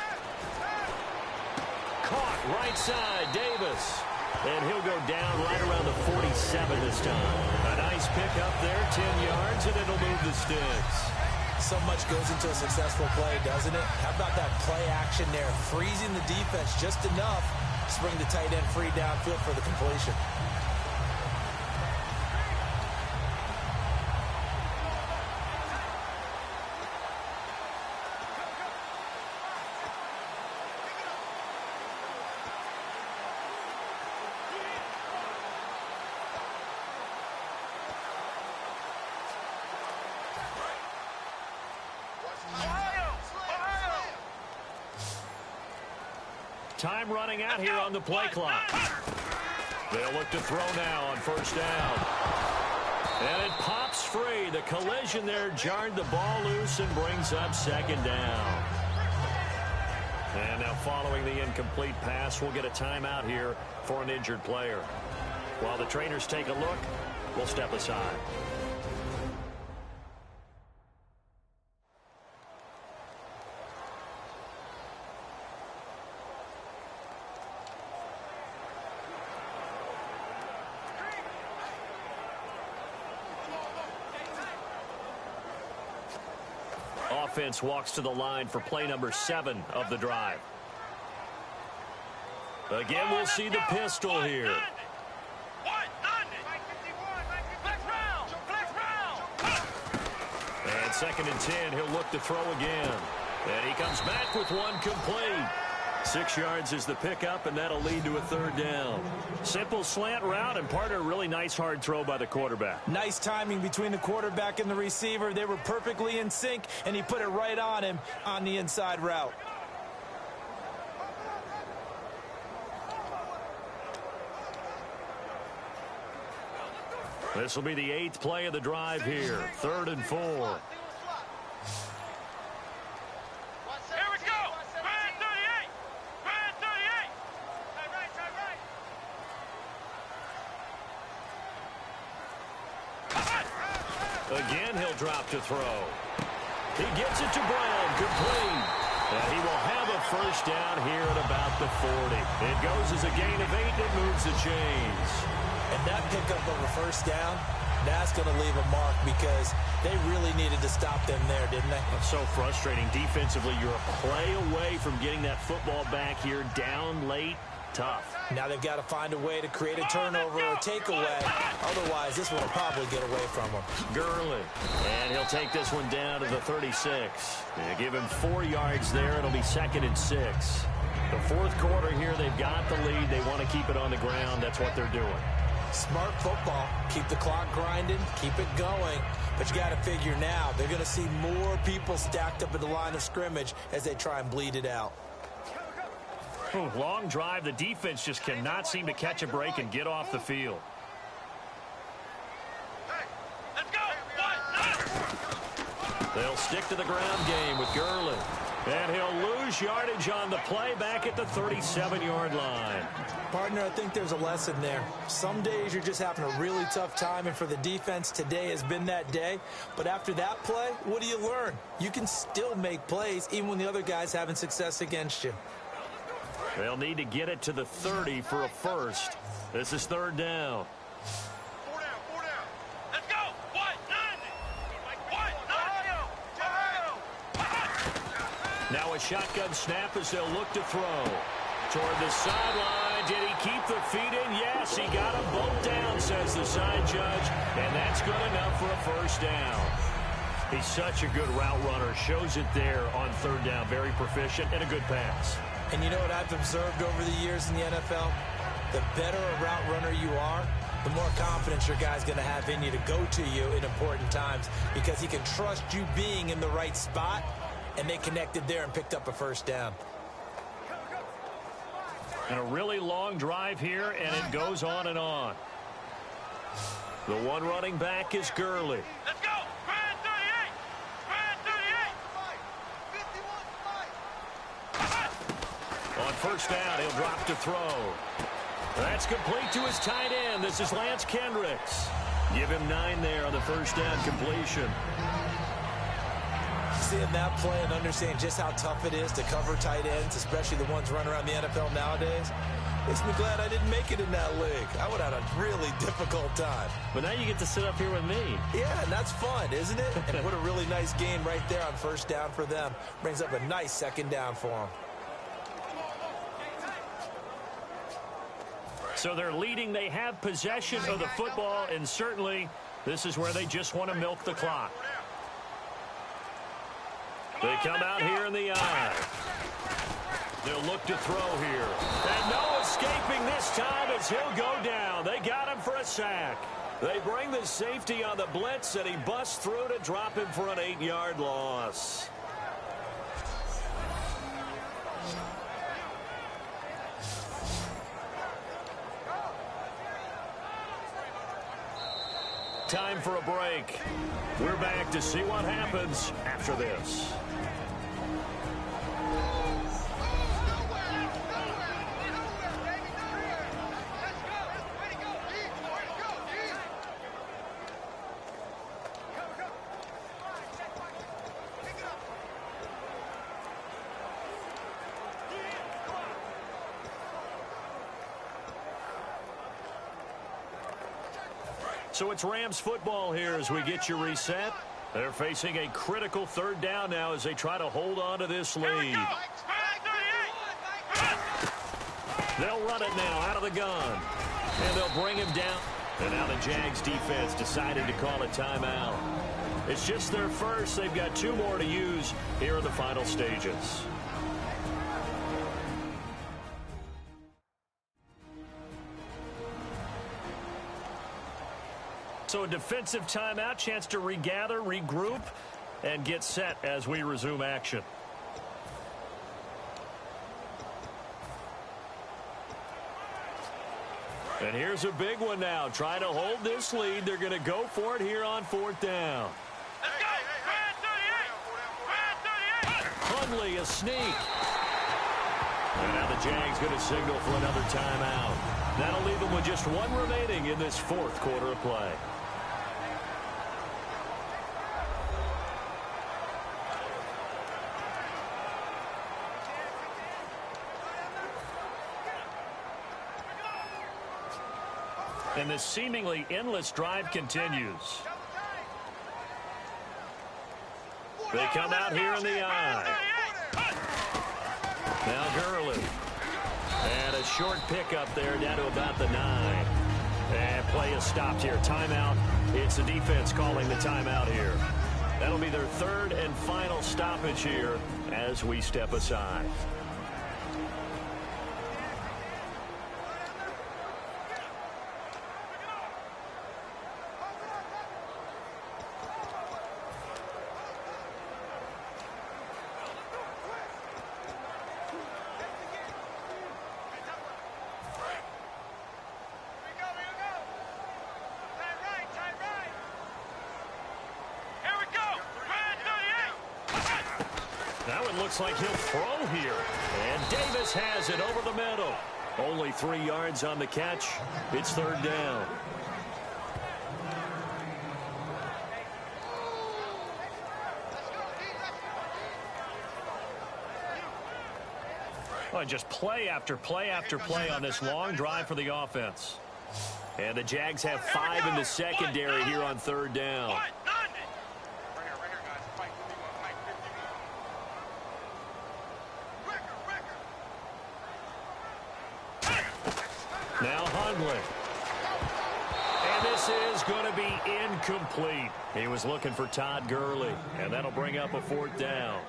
Caught right side, Davis. And he'll go down right around the 47 this time. A nice pick up there, 10 yards, and it'll move the sticks. So much goes into a successful play, doesn't it? How about that play action there? Freezing the defense just enough to bring the tight end free downfield for the completion. Time running out here on the play clock. They'll look to throw now on 1st down. And it pops free. The collision there jarred the ball loose and brings up 2nd down. And now following the incomplete pass, we'll get a timeout here for an injured player. While the trainers take a look, we'll step aside. Offense walks to the line for play number 7 of the drive. Again, we'll see the pistol here. And 2nd and 10, he'll look to throw again. And he comes back with one complete. 6 yards is the pickup, and that'll lead to a 3rd down. Simple slant route and part of a really nice hard throw by the quarterback. Nice timing between the quarterback and the receiver. They were perfectly in sync, and he put it right on him on the inside route. This will be the 8th play of the drive here. 3rd and 4. Again, he'll drop to throw. He gets it to Brown, complete. And he will have a 1st down here at about the 40. It goes as a gain of 8, and it moves the chains. And that pickup of a 1st down That's going to leave a mark because they really needed to stop them there, didn't they? That's so frustrating. Defensively, you're a play away from getting that football back here. Down late, tough. Now they've got to find a way to create a turnover or a takeaway. Otherwise, this one will probably get away from them. Gurley. And he'll take this one down to the 36. They give him 4 yards there. It'll be 2nd and 6. The fourth quarter here, they've got the lead. They want to keep it on the ground. That's what they're doing. Smart football. Keep the clock grinding. Keep it going. But you got to figure now, they're going to see more people stacked up at the line of scrimmage as they try and bleed it out. Ooh, long drive. The defense just cannot seem to catch a break and get off the field. Let's go. They'll stick to the ground game with Gurley. And he'll lose yardage on the play back at the 37-yard line. Partner, I think there's a lesson there. Some days you're just having a really tough time, and for the defense, today has been that day. But after that play, what do you learn? You can still make plays even when the other guy's having success against you. They'll need to get it to the 30 for a first. This is 3rd down. 4 down, 4 down. Let's go. What? 90. Now a shotgun snap as they'll look to throw. Toward the sideline. Did he keep the feet in? Yes, he got them both down, says the side judge. And that's good enough for a first down. He's such a good route runner. Shows it there on 3rd down. Very proficient and a good pass. And you know what I've observed over the years in the NFL? The better a route runner you are, the more confidence your guy's going to have in you to go to you in important times because he can trust you being in the right spot, and they connected there and picked up a first down. And a really long drive here, and it goes on and on. The one running back is Gurley. Let's go. Grand 38. Grand 38. On first down, he'll drop to throw. That's complete to his tight end. This is Lance Kendricks. Give him 9 there on the first down completion. Seeing that play and understanding just how tough it is to cover tight ends, especially the ones running around the NFL nowadays, makes me glad I didn't make it in that league. I would have had a really difficult time. But now you get to sit up here with me. Yeah, and that's fun, isn't it? And what a really nice game right there on first down for them. Brings up a nice 2nd down for them. So they're leading. They have possession of the football, and certainly this is where they just want to milk the clock. They come out here in the eye. They'll look to throw here. And no escaping this time as he'll go down. They got him for a sack. They bring the safety on the blitz, and he busts through to drop him for an 8-yard loss. Time for a break. We're back to see what happens after this. So it's Rams football here as we get you reset. They're facing a critical 3rd down now as they try to hold on to this lead. They'll run it now out of the gun. And they'll bring him down. And now the Jags defense decided to call a timeout. It's just their first. They've got 2 more to use here in the final stages. So a defensive timeout, chance to regather, regroup, and get set as we resume action. And here's a big one now. Trying to hold this lead. They're going to go for it here on 4th down. Let's go. Grand 38. Grand 38. Hundley, a sneak. And now the Jags going to signal for another timeout. That'll leave them with just 1 remaining in this 4th quarter of play. And this seemingly endless drive continues. They come out here in the eye. Now Gurley. And a short pickup there down to about the 9. And play is stopped here. Timeout. It's the defense calling the timeout here. That'll be their third and final stoppage here as we step aside. Looks like he'll throw here. And Davis has it over the middle. Only 3 yards on the catch. It's third down. Well, just play after play after play on this long drive for the offense. And the Jags have 5 in the secondary here on third down. Now Hundley. And this is going to be incomplete. He was looking for Todd Gurley, and that'll bring up a fourth down.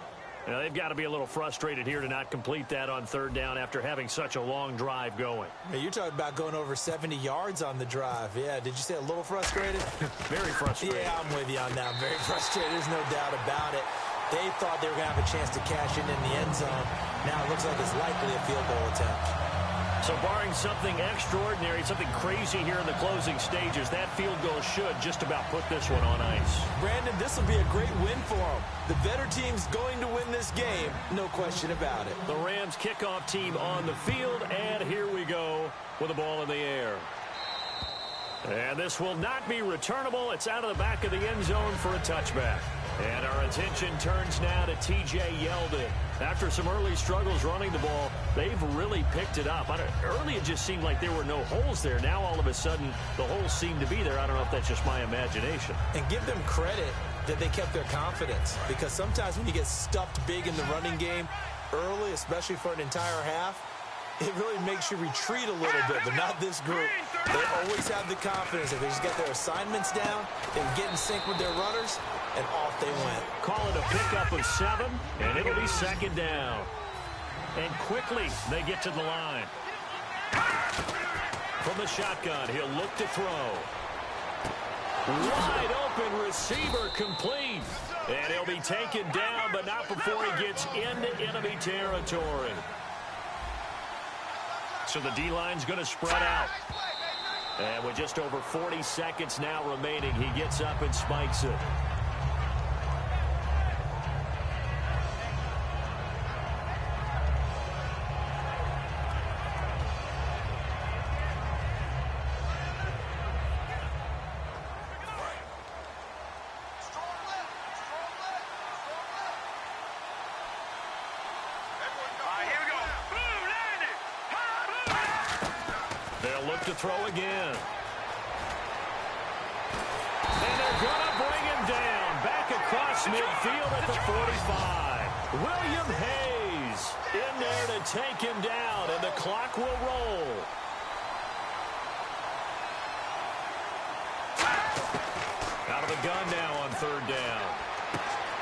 Now, they've got to be a little frustrated here to not complete that on third down after having such a long drive going. Hey, you're talking about going over 70 yards on the drive. Yeah, did you say a little frustrated? Very frustrated. Yeah, I'm with you on that. I'm very frustrated. There's no doubt about it. They thought they were going to have a chance to cash in the end zone. Now it looks like it's likely a field goal attempt. So barring something extraordinary, something crazy here in the closing stages, that field goal should just about put this one on ice. Brandon, this will be a great win for them. The better team's going to win this game, no question about it. The Rams kickoff team on the field, and here we go with the ball in the air. And this will not be returnable. It's out of the back of the end zone for a touchback. And our attention turns now to T.J. Yeldon. After some early struggles running the ball, they've really picked it up. Early it just seemed like there were no holes there. Now all of a sudden the holes seem to be there. I don't know if that's just my imagination. And give them credit that they kept their confidence, because sometimes when you get stuffed big in the running game early, especially for an entire half, it really makes you retreat a little bit, but not this group. They always have the confidence that they just get their assignments down, they get in sync with their runners, and off they went. Call it a pickup of 7, and it'll be second down. And quickly they get to the line. From the shotgun, he'll look to throw. Wide open receiver complete. And he'll be taken down, but not before he gets into enemy territory. So the D-line's going to spread out. And with just over 40 seconds now remaining, he gets up and spikes it. To throw again. And they're going to bring him down. Back across midfield at the 45. William Hayes in there to take him down, and the clock will roll. Out of the gun now on third down.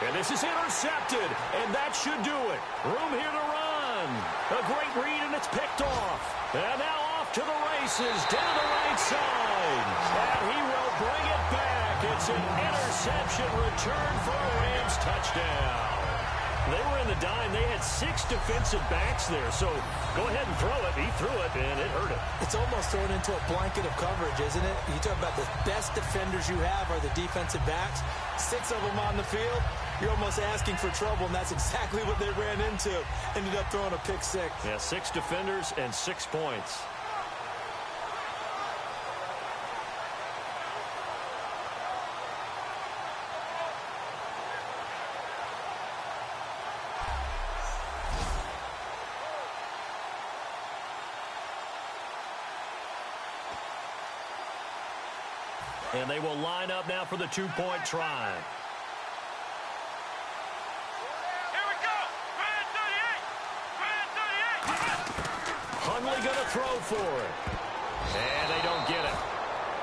And this is intercepted, and that should do it. Room here to run. A great read, and it's picked off. And now to the races, down the right side. And he will bring it back. It's an interception return for a Rams touchdown. They were in the dime. They had 6 defensive backs there. So go ahead and throw it. He threw it, and it hurt him. It's almost thrown into a blanket of coverage, isn't it? You talk about the best defenders you have are the defensive backs. 6 of them on the field. You're almost asking for trouble, and that's exactly what they ran into. Ended up throwing a pick 6. Yeah, 6 defenders and 6 points. And they will line up now for the two-point try. Here we go. Red 38. Red 38. Hundley going to throw for it. And they don't get it.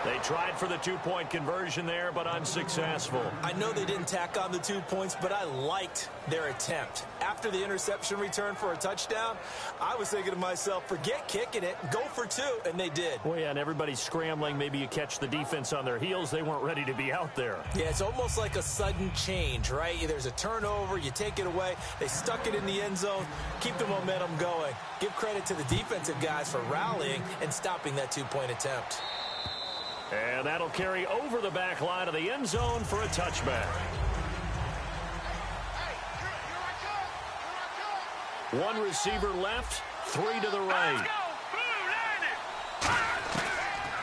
They tried for the two-point conversion there, but unsuccessful. I know they didn't tack on the 2 points, but I liked their attempt. After the interception return for a touchdown, I was thinking to myself, forget kicking it, go for 2, and they did. Well, yeah, and everybody's scrambling. Maybe you catch the defense on their heels. They weren't ready to be out there. Yeah, it's almost like a sudden change, right? There's a turnover, you take it away, they stuck it in the end zone, keep the momentum going. Give credit to the defensive guys for rallying and stopping that 2-point attempt. And that'll carry over the back line of the end zone for a touchback. Hey, here I come. One receiver left, 3 to the right. Let's go. Blue landed.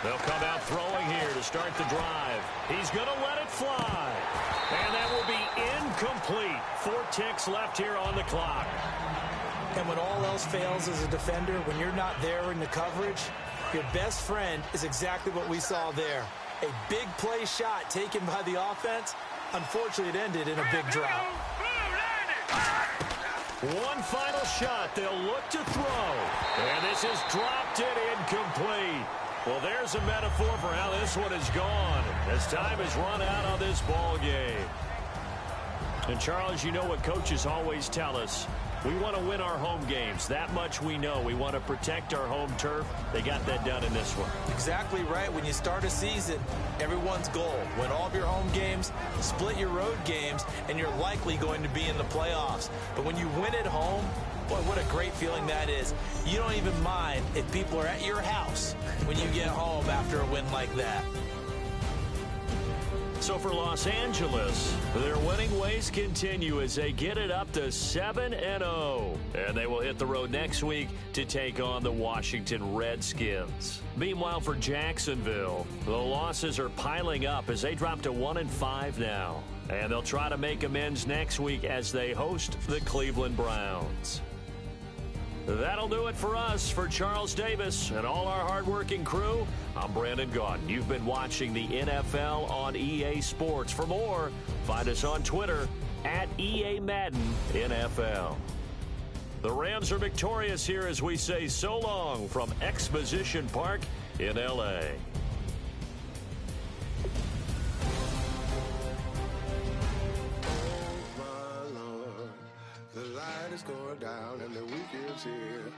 They'll come out throwing here to start the drive. He's going to let it fly. And that will be incomplete. 4 ticks left here on the clock. And when all else fails as a defender, when you're not there in the coverage, your best friend is exactly what we saw there. A big play shot taken by the offense. Unfortunately, it ended in a big drop. One final shot. They'll look to throw. And this is dropped it incomplete. Well, there's a metaphor for how this one is gone as time has run out on this ball game. And, Charles, you know what coaches always tell us. We want to win our home games. That much we know. We want to protect our home turf. They got that done in this one. Exactly right. When you start a season, everyone's goal, win all of your home games, split your road games, and you're likely going to be in the playoffs. But when you win at home, boy, what a great feeling that is. You don't even mind if people are at your house when you get home after a win like that. So for Los Angeles, their winning ways continue as they get it up to 7-0. And they will hit the road next week to take on the Washington Redskins. Meanwhile, for Jacksonville, the losses are piling up as they drop to 1-5 now. And they'll try to make amends next week as they host the Cleveland Browns. That'll do it for us. For Charles Davis and all our hardworking crew, I'm Brandon Gaudin. You've been watching the NFL on EA Sports. For more, find us on Twitter at EA Madden NFL. The Rams are victorious here as we say so long from Exposition Park in L.A. The light is going down and the weekend's here.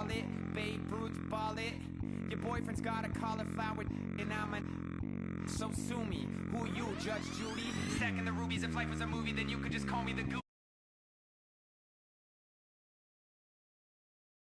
call it. Babe Ruth, ball it. Your boyfriend's got a cauliflower, and I'm a... So sue me. Who you, Judge Judy? Stacking the rubies. If life was a movie, then you could just call me the Goop.